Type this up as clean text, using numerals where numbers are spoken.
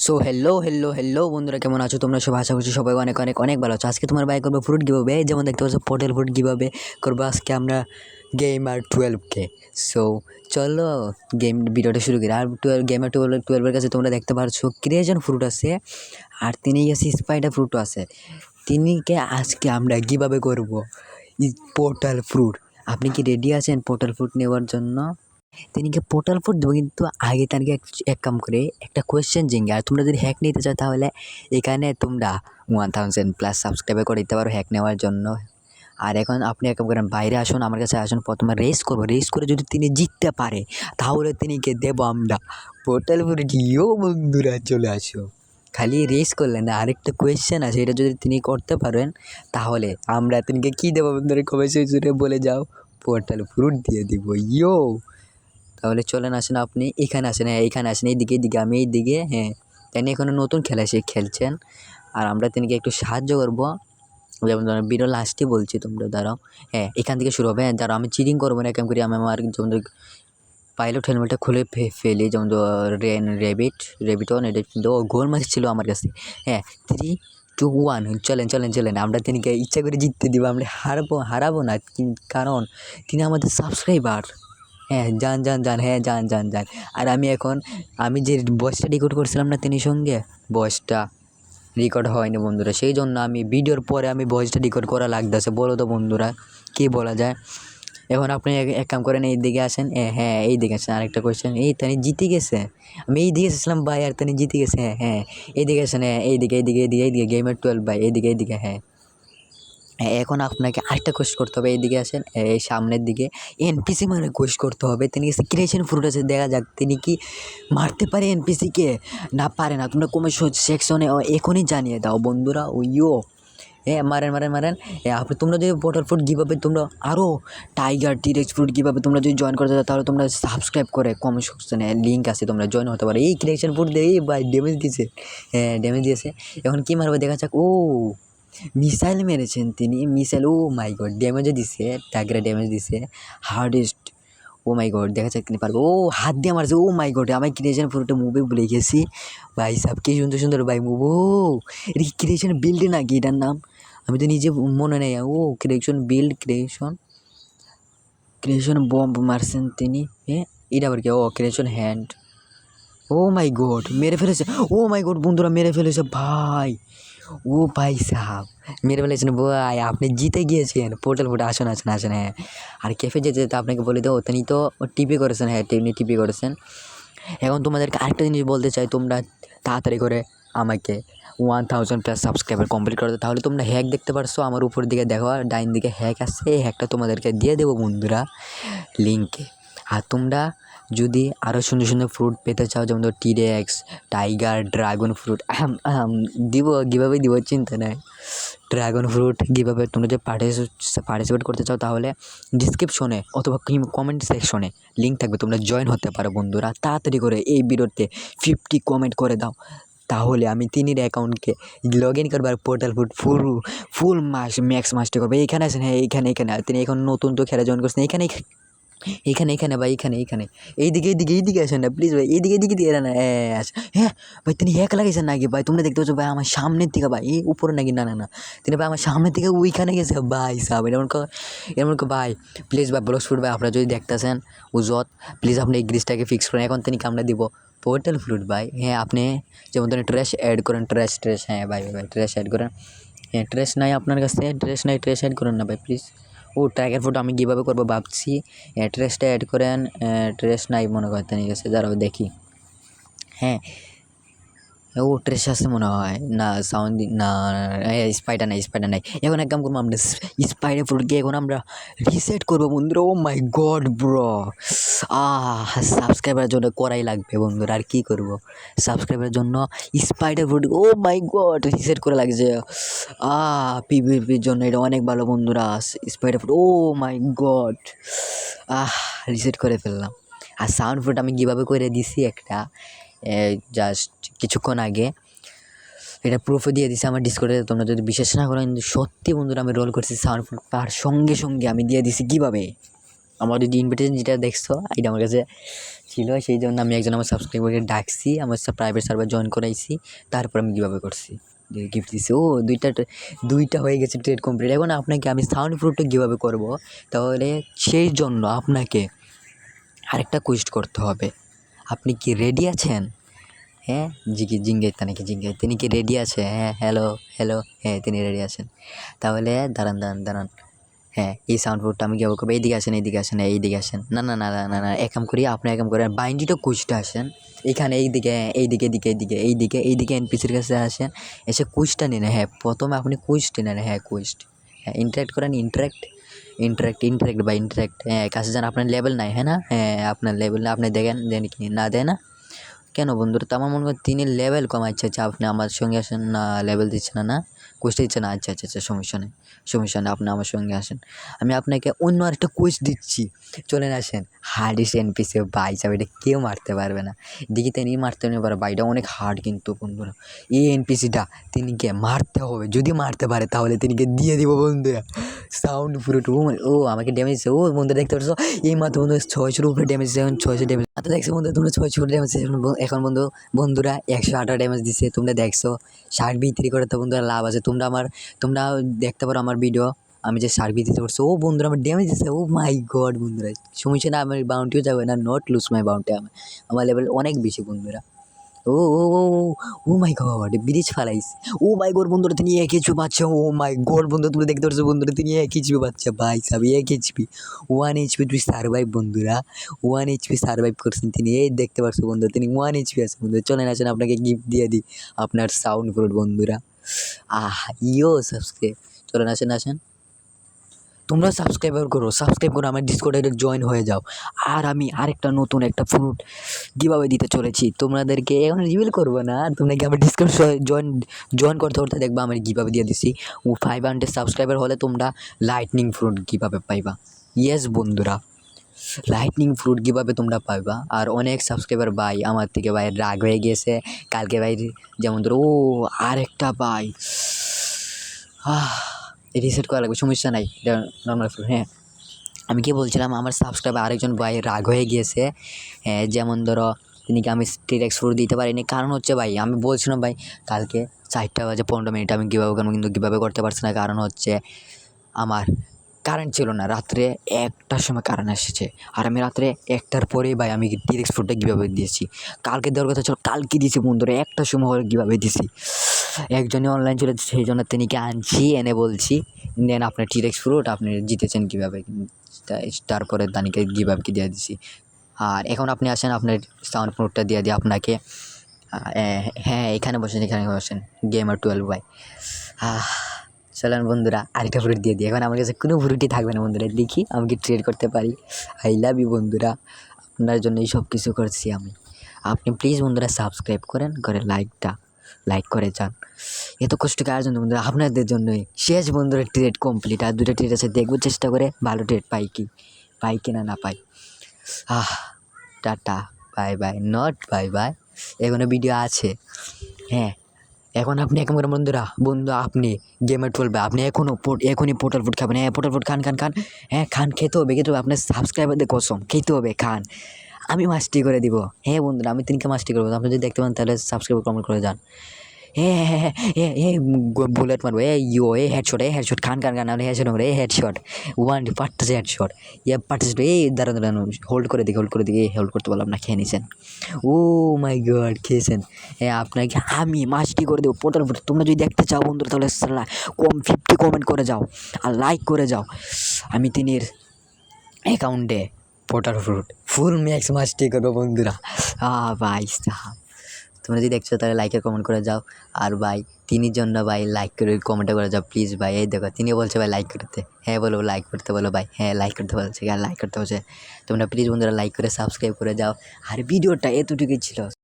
So hello hello hello বন্ধুরা, কেমন আছো তোমরা? সব আশা করছি সবাই অনেক অনেক অনেক ভালো আছো। আজকে তোমার বাই করবো ফ্রুট গিভওয়ে। যেমন দেখতে পাচ্ছ পটেল ফ্রুট গিভওয়ে করবো আজকে আমরা গেমার 12কে। সো চলো ভিডিওটা শুরু করি। আর গেমার 12-12-এর কাছে তোমরা দেখতে পাচ্ছ ক্রিয়েশন ফ্রুট আছে, আর তিনি গেছে স্পাইডার ফ্রুটও আছে। তিনিকে আজকে আমরা গিভওয়ে করবো পোর্টাল ফ্রুট। আপনি কি রেডি আছেন পোর্টাল ফ্রুট নেওয়ার জন্য? তিনিকে পোর্টাল ফোর দেবো, কিন্তু আগে তাকে এক কাম করে একটা কোয়েশ্চেন জিঙ্গে। আর তোমরা যদি হ্যাক নিতে চাও তাহলে এখানে তোমরা 1000+ সাবস্ক্রাইবার করে দিতে পারো হ্যাক নেওয়ার জন্য। আর এখন আপনি এক কাম করেন, বাইরে আসুন, আমার কাছে আসুন, প্রথমে রেস করবো। রেস করে যদি তিনি জিততে পারে তাহলে তিনিকে দেবো আমরা পোর্টাল ফোর। ইয়ো বন্ধুরা চলে আসো, খালি রেস করলেন না, আরেকটা কোয়েশ্চেন আছে, এটা যদি তিনি করতে পারেন তাহলে আমরা তিনিকে কী দেবো বন্ধুরা? কবে জুড়ে বলে যাও, পোর্টাল ফ্রুট দিয়ে দিব। ইয়ো, তাহলে চলেন, আসেন, আপনি এখানে আসেন। হ্যাঁ, এখানে আসেন, এইদিকে আমি এইদিকে। হ্যাঁ, তিনি এখানে নতুন খেলা খেলছেন, আর আমরা তিনিকে একটু সাহায্য করবো। যেমন ধরো ভিডিও লাস্টে বলছি, তোমরা দাঁড়াও। হ্যাঁ, এখান থেকে শুরু হবে। হ্যাঁ দাঁড়াও, আমি চিটিং করবো না, কেমন করি আমি আমার যেমন পাইলট হেলমেটটা খুলে ফেলি। যেমন রেবিটন, এটা কিন্তু গোল মাছ ছিল আমার কাছে। হ্যাঁ, 3, 2, 1, চলেন। আমরা তিনিকে ইচ্ছা করে জিততে দিব, আমরা হারাবো না, কারণ তিনি আমাদের সাবস্ক্রাইবার। হ্যাঁ, যান, হ্যাঁ যান। আর আমি যে ভয়েসটা রেকর্ড করছিলাম না তিনি সঙ্গে, ভয়েসটা রেকর্ড হয়নি বন্ধুরা, সেই জন্য আমি ভিডিওর পরে আমি ভয়েসটা রেকর্ড করা লাগতেছে। বলো তো বন্ধুরা, কী বলা যায়? এখন আপনি এক কাম করেন, এই দিকে আসেন। হ্যাঁ, এই দিকে আসেন। আরেকটা কোয়েশ্চেন, এই তানি জিতে গেছে। আমি এই দিকে এসেছিলাম ভাই, আর তানি জিতে গেছে। হ্যাঁ, এইদিকে আসেন। হ্যাঁ, এইদিকে গেমার 12 ভাই, এইদিকে। হ্যাঁ, এখন আপনাকে আরেকটা কোয়েশ্চেন করতে হবে। এইদিকে আসেন, এই সামনের দিকে এনপিসি মানে কোয়েশ্চেন করতে হবে। তিনি ক্রিয়েশন ফ্রুট আছে, দেখা যাক তিনি কি মারতে পারে এনপিসিকে না পারে না। তোমরা কমেন্ট সেকশনে এখনই জানিয়ে দাও বন্ধুরা। ওইও হ্যাঁ, মারেন। আপনি তোমরা যদি পোর্টাল ফ্রুট কীভাবে তোমরা আরও টাইগার টিরেক্স ফ্রুট কীভাবে তোমরা যদি জয়েন করতে চাও তাহলে তোমরা সাবস্ক্রাইব করে কমেন্ট সেকশনে লিঙ্ক আছে, তোমরা জয়েন হতে পারো। এই ক্রিয়েশন ফ্রুট দিয়ে এই ভাই ড্যামেজ দিয়েছে। হ্যাঁ, ড্যামেজ দিয়েছে। এখন কী মারবে দেখা যাক। ও মিসাইল মেরেছেন তিনি, মিসাইল। ও মাই গড, ড্যামেজও দিছে, টাইগারে ড্যামেজ দিছে হার্ডেস্ট। ও মাই গড, দেখা যাক তিনি পারবো। ও হাত দিয়ে মারছে। ও মাই গড, আমি ক্রিয়েশন ফ্রুটে মুভি ভুলে গেছি ভাই সাহেব, কি সুন্দর ভাই মুভ। ও এটা কি ক্রিয়েশন বিল্ড নাকি এটার নাম? আমি তো নিজে মনে নেই। ও ক্রিয়েশন বম্ব মারছেন তিনি। হ্যাঁ, এটা আবার কি? ও ক্রিয়েশন হ্যান্ড। ও মাই গড, মেরে ফেলেছে। ও মাই গড বন্ধুরা, মেরে ফেলেছে ভাই। ও ভাই সাহাব, মেরে ফেলেছেন ভাই, আপনি জিতে গিয়েছেন পোর্টাল ফোর্টে। আসুন। হ্যাঁ, আর ক্যাফে যেতে আপনাকে বলে দেবো, তিনি তো টিপি করেছেন। হ্যাঁ, তিনি টিপি করেছেন। এখন তোমাদেরকে আরেকটা জিনিস বলতে চাই, তোমরা তাড়াতাড়ি করে আমাকে 1000+ সাবস্ক্রাইবার কমপ্লিট করতে। তাহলে তোমরা হ্যাক দেখতে পারছো আমার উপর দিকে, দেখো ডাইন দিকে হ্যাক আসছে। এই হ্যাকটা তোমাদেরকে দিয়ে দেবো বন্ধুরা লিঙ্কে। আর তোমরা যদি আরও সুন্দর ফ্রুট পেতে চাও, যেমন ধরো টিরেক্স, টাইগার, ড্রাগন ফ্রুট দিব, কীভাবে দিব চিন্তা নেই। ড্রাগন ফ্রুট কীভাবে তোমরা যদি পার্টিসিপেট করতে চাও তাহলে ডিসক্রিপশনে অথবা কমেন্ট সেকশনে লিঙ্ক থাকবে, তোমরা জয়েন হতে পারো বন্ধুরা। তাড়াতাড়ি করে এই ভিডিওতে 50 কমেন্ট করে দাও, তাহলে আমি তিনির অ্যাকাউন্টকে লগ ইন করবো আর পোর্টাল ফুল ম্যাক্স মাস্টার করবো। এইখানে আছেন। হ্যাঁ, এইখানে তিনি এখন নতুন তো খেলা জয়েন করছেন। এখানে ভাই, এইখানে এইদিকে আসেন না প্লিজ ভাই, এইদিকে দিয়ে না। হ্যাঁ ভাই, তিনি হ্যাক লাগাইছেন নাকি ভাই? তোমরা দেখতে পাচ্ছ ভাই আমার সামনের থেকে ভাই, এই উপরে নাকি? না, তিনি ভাই আমার সামনের থেকে ওইখানে গেছে ভাই সাহেব। এমন ভাই প্লিজ ভাই, ব্লসফুট ভাই, আপনারা যদি দেখতেছেন উজত, প্লিজ আপনি এই গ্রিজটাকে ফিক্স করেন। এখন তিনি কামড়া দিব পোর্টাল ফ্রুট ভাই। হ্যাঁ, আপনি যেমন ধরেন ট্রেশ অ্যাড করেন, ট্রেশ। হ্যাঁ ভাই, ট্রেশ অ্যাড করেন। হ্যাঁ, ট্রেশ নাই আপনার কাছে? ট্রেশ অ্যাড করেন না ভাই প্লিজ। ও ট্র্যাকের ফটো আমি কীভাবে করবো ভাবছি। ট্রেসটা অ্যাড করেন। ট্রেস নাই মনে করতে নিয়ে গেছে, দাঁড়াও দেখি। হ্যাঁ, ও ট্রেস আছে মনে হয় না, সাউন্ড না। স্পাইডার নাই। এখন এক কাম করবো, আমরা স্পাইডার ফ্রুটকে এখন আমরা রিসেট করবো বন্ধুরা। ও মাই গড ব্রো, সাবস্ক্রাইবারের জন্য করাই লাগবে বন্ধুরা, আর কি করব। সাবস্ক্রাইবারের জন্য স্পাইডার ফ্রুট, ও মাই গড, রিসেট করে লাগছে। পিভিপির জন্য এটা অনেক ভালো বন্ধুরা, স্পাইডার ফ্রুট। ও মাই গড, রিসেট করে ফেললাম। আর সাউন্ড ফ্রুট আমি কীভাবে করে দিছি একটা জাস্ট কিছুক্ষণ আগে, এটা প্রুফও দিয়ে দিছি আমার ডিসকর্ডে। তোমরা যদি বিশ্বাস না করো, কিন্তু সত্যি বন্ধুরা আমি রোল করছি সাউন্ড ফ্রুট, তার সঙ্গে আমি দিয়ে দিছি কীভাবে। আমার যে ইনভিটেশন যেটা দেখছো এটা আমার কাছে ছিল, সেই জন্য আমি একজন আমার সাবস্ক্রাইবারকে ডাকছি, আমার প্রাইভেট সার্ভার জয়েন করাইছি, তারপর আমি কীভাবে করছি গিফট দিছি। ও দুইটা হয়ে গেছে ট্রেড কমপ্লিট। এখন আপনাকে আমি সাউন্ড প্রুফটা কীভাবে করব, তাহলে সেই জন্য আপনাকে আরেকটা কোয়েস্ট করতে হবে। আপনি কি রেডি আছেন? হ্যাঁ জিঙ্গাইতে নাকি জিঙ্গাই, তিনি কি রেডি আছে? হ্যাঁ হ্যালো হ্যালো, হ্যাঁ তিনি রেডি আছেন। তাহলে দাঁড়ান, হ্যাঁ এই সাউন্ড প্রুফটা আমি কীভাবে করবো? এইদিকে আসেন, এইদিকে আসেন। না, এক কাম করি, আপনি এক কাম করেন, বাইন্ডিটা কুইজটা আসেন এইখানে, এইদিকে এনপিসির কাছে আসেন, এসে কুইজটা নিন। হ্যাঁ প্রথমে আপনি কুইজটা নেন, হ্যাঁ কুইজট, হ্যাঁ ইন্টারাক্ট করেন, ইন্টারাক্ট বা ইন্টারাক্ট, হ্যাঁ কাছে যান। আপনার লেভেল নাই, হ্যাঁ না, হ্যাঁ আপনার লেভেল না, আপনি দেখেন দেন কি না দেয় না কেন বন্ধুরা? তো আমার মনে হয় তিনি লেভেল কম। আচ্ছা আপনি আমার সঙ্গে আসেন না, লেভেল দিচ্ছে না কোয়েস্ট দিচ্ছে না। আচ্ছা সমস্যা নেই, আপনি আমার সঙ্গে আসেন। আমি আপনাকে অন্য আরেকটা কোয়েস্ট দিচ্ছি, চলেন আসেন। হার্ডেস্ট এনপিসি বাই সাহেব, এটা কেউ মারতে পারবে না। দেখি তিনি মারতে পারে বাইটা অনেক হার্ড কিন্তু বন্ধুরা। এই এনপিসিটা তিনিকে মারতে হবে, যদি মারতে পারে তাহলে তিনিকে দিয়ে দিব বন্ধুরা সাউন্ড ফ্রুট। ও আমাকে ড্যামেজ দিচ্ছে। ও বন্ধুরা দেখতে পাচ্ছ এই মাত্র বন্ধু 600-র উপরে ড্যামেজ দিচ্ছে, এখন 600 ড্যামেজ মাত্র দেখছো বন্ধু, তোমরা 600 ড্যামেজ এখন বন্ধুরা 118 ড্যামেজ দিচ্ছে। তোমরা দেখছো শার্ক বিক্রি করে তো বন্ধুরা লাভ আছে। তোমরা দেখতে পারো আমার ভিডিও, আমি যে শার্ক বিক্রি করছি। ও বন্ধুরা আমার ড্যামেজ দিচ্ছে। ও মাই গড বন্ধুরা, সমস্যা না, আমার বাউন্টিও যাবে না, নট লুজ মাই বাউন্টি। আমার লেভেল অনেক বেশি বন্ধুরা। ও ও ও ও মাই গড, ব্রিজ ফালাইছে। ও মাই গড বন্ধুরা, তিনি 1 এইচপি পাচ্ছে। ও মাই গড বন্ধুরা, তুমি দেখতে পাচ্ছ বন্ধুরা, তিনি 1 এইচপি পাচ্ছে। ভাই সাহেব 1 এইচপি, 1 এইচপি তুই সার্ভাইভ বন্ধুরা, 1 এইচপি সার্ভাইভ করছেন তিনি। এই দেখতে পাচ্ছ বন্ধুরা, তিনি 1 এইচপি আছে বন্ধুরা। চলেন আসেন, আপনাকে গিফট দিয়ে দিই আপনার সাউন্ড ফ্রুট বন্ধুরা। সাবস্ক্রাইব, চলেন আসেন। তোমরা সাবস্ক্রাইব করে আমার ডিসকর্ডে জয়েন হয়ে যাও। আর আমি আরেকটা নতুন একটা ফ্রুট কীভাবে দিতে চলেছি তোমাদেরকে এখন রিভিল করবো না, তোমরা কি আমার ডিসকর্ড জয়েন করতে দেখবা আমি কীভাবে দিয়ে দিছি। 500 সাবস্ক্রাইবার হলে তোমরা লাইটনিং ফ্রুট কীভাবে পাইবা। ইয়েস বন্ধুরা, লাইটনিং ফ্রুট কীভাবে তোমরা পাইবা। আর অনেক সাবস্ক্রাইবার ভাই আমার থেকে ভাই রাগ হয়ে গিয়েছে কালকে ভাই, যেমন ধরো আরেকটা ভাই রিসেট করা লাগবে, সমস্যা নাই, এটা নর্মাল ফ্রুট। হ্যাঁ আমি কি বলছিলাম, আমার সাবস্ক্রাইবার আরেকজন ভাই রাগ হয়ে গিয়েছে। যেমন ধরো তিনিকে আমি টিরেক্স ফ্রুট দিতে পারিনি, কারণ হচ্ছে ভাই আমি বলছিলাম ভাই কালকে 4টা বাজে 15 মিনিট আমি কীভাবে করবো, কিন্তু কীভাবে করতে পারছি না, কারণ হচ্ছে আমার কারেন্ট ছিল না। রাত্রে 1টার সময় কারেন্ট এসেছে, আর আমি রাত্রে 1টার পরেই ভাই আমি টিরেক্স ফ্রুটটা কীভাবে দিয়েছি। কালকে দেওয়ার কথা ছিল, কালকে দিয়েছি বন্ধুরা, 1টার সময় কীভাবে দিয়েছি। একজনই অনলাইন ছিল, সেই জন্য তিনিকে আনছি, এনে বলছি দেন আপনার টিরেক্স ফ্রুট আপনি জিতেছেন কীভাবে, তারপরে দানিকে গিভআপ কি দিয়ে দিছি। আর এখন আপনি আসেন, আপনার সাউন্ড ফ্রুটটা দিয়ে আপনাকে। হ্যাঁ এখানে বসেন গেমার 12 ভাই। চলেন বন্ধুরা আরেকটা ফ্রুট দিয়ে দিই। এখন আমার কাছে কোনো ফ্রুটই থাকবে না বন্ধুরা, দেখি আমি কি ট্রেড করতে পারি। আই লাভ ইউ বন্ধুরা, আপনার জন্য এই সব কিছু করছি আমি। আপনি প্লিজ বন্ধুরা সাবস্ক্রাইব করেন, লাইক করে যান। এত কষ্ট করে আয়োজন বন্ধুরা আপনাদের জন্যই। শেষ বন্ধুরা ট্রেড কমপ্লিট, আর 2টা ট্রেড আছে, দেখবো চেষ্টা করে ভালো ট্রেড পাই কি না পাই। Tata bye bye, not bye bye, এখনো ভিডিও আছে। হ্যাঁ এখন আপনি এক নম্বর বন্ধু আপনি গেমার 12 আপনি এখনই পোর্টাল ফুড খাবেন। হ্যাঁ পোর্টাল ফুড খান। হ্যাঁ খান, খেতে হবে আপনার সাবস্ক্রাইবারদের কসম, খেতে হবে, খান, আমি মাস্টি করে দিব। হ্যাঁ বন্ধুরা আমি তিনকে মাস্টি করবো, আপনি যদি দেখতে পান তাহলে সাবস্ক্রাইব কমেন্ট করে যান। বুলেট মারবো, হেডশট খান নাহলে হেডশট মারবো, হেডশট ওয়ান পারতেছে, হেডশট পারতেছে। দাঁড়ান হোল্ড করে দিকে হোল্ড করতে বললাম না, খেয়ে নিয়েছেন। ও মাই গড খেয়েছেন। আপনাকে আমি মাস্টি করে দেবো পোর্টাল ফুড। তোমরা যদি দেখতে চাও বন্ধুরা তাহলে 50 কমেন্ট করে যাও আর লাইক করে যাও। আমি তিনির অ্যাকাউন্টে পোর্টাল ফ্রুট ফুল ম্যাক্স মাস্টি করবো বন্ধুরা। ভাই তোমরা যদি দেখছো তাহলে লাইকের কমেন্ট করে যাও। আর ভাই তিনির জন্য ভাই লাইক করে কমেন্ট করে যাও প্লিজ ভাই। এই দেখো তিনি বলছে ভাই লাইক করতে, হ্যাঁ বলো লাইক করতে বলো ভাই, হ্যাঁ লাইক করতে বলছে, লাইক করতে বলছে। তোমরা প্লিজ বন্ধুরা লাইক করে সাবস্ক্রাইব করে যাও। আর ভিডিওটা এতটুকুই ছিল।